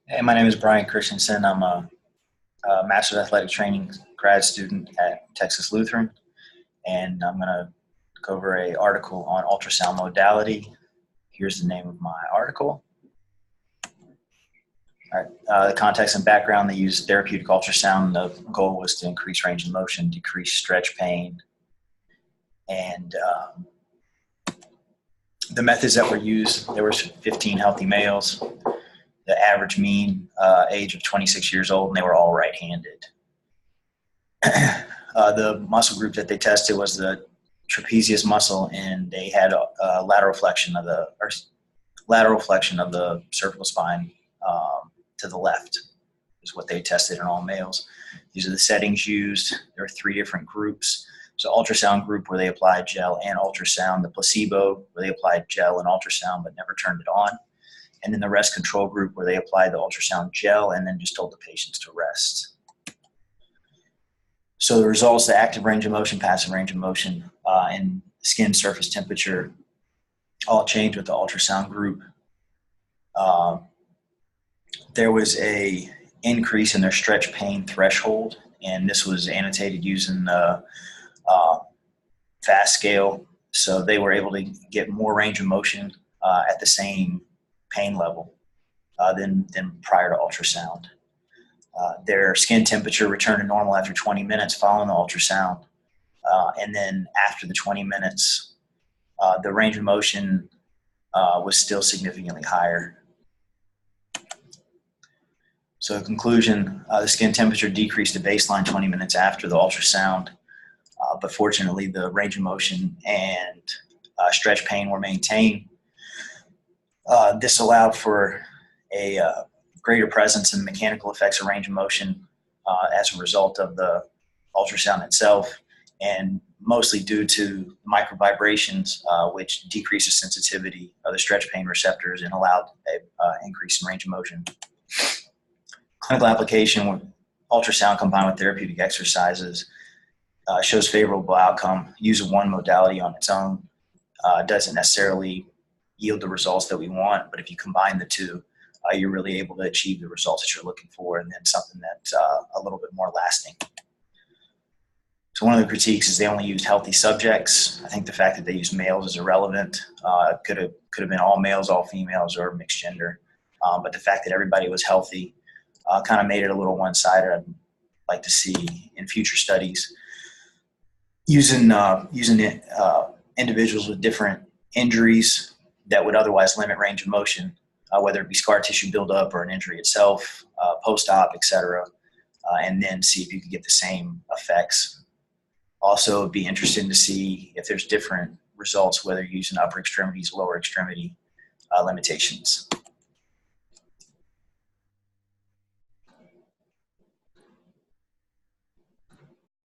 Hey, my name is Brian Christensen. I'm a Master's of Athletic Training grad student at Texas Lutheran, and I'm going to go over a article on ultrasound modality. Here's the name of my article. All right. The context and background: they use therapeutic ultrasound. The goal was to increase range of motion, decrease stretch pain, and the methods that were used. There were 15 healthy males. The average mean age of 26 years old, and they were all right-handed. The muscle group that they tested was the trapezius muscle, and they had a lateral flexion of the cervical spine to the left is what they tested in all males. These are the settings used. There are three different groups. So ultrasound group where they applied gel and ultrasound, the placebo where they applied gel and ultrasound but never turned it on, and then the rest control group where they applied the ultrasound gel and then just told the patients to rest. So the results: the active range of motion, passive range of motion, and skin surface temperature all changed with the ultrasound group. There was a increase in their stretch pain threshold, and this was annotated using the FAST scale. So they were able to get more range of motion at the same pain level than prior to ultrasound. Their skin temperature returned to normal after 20 minutes following the ultrasound. And then after the 20 minutes, the range of motion was still significantly higher. So in conclusion, the skin temperature decreased to baseline 20 minutes after the ultrasound, but fortunately the range of motion and stretch pain were maintained. This allowed for a greater presence in mechanical effects of range of motion as a result of the ultrasound itself, and mostly due to microvibrations, which decreased the sensitivity of the stretch pain receptors and allowed an increase in range of motion. Clinical application with ultrasound combined with therapeutic exercises shows favorable outcome. Use of one modality on its own doesn't necessarily yield the results that we want, but if you combine the two, you're really able to achieve the results that you're looking for, and then something that's a little bit more lasting. So one of the critiques is they only used healthy subjects. I think the fact that they used males is irrelevant. Could have been all males, all females, or mixed gender. But the fact that everybody was healthy kind of made it a little one-sided. I'd like to see in future studies using individuals with different injuries that would otherwise limit range of motion, whether it be scar tissue buildup or an injury itself, post-op, etc., and then see if you could get the same effects. Also, it'd be interesting to see if there's different results, whether you're using upper extremities, lower extremity limitations.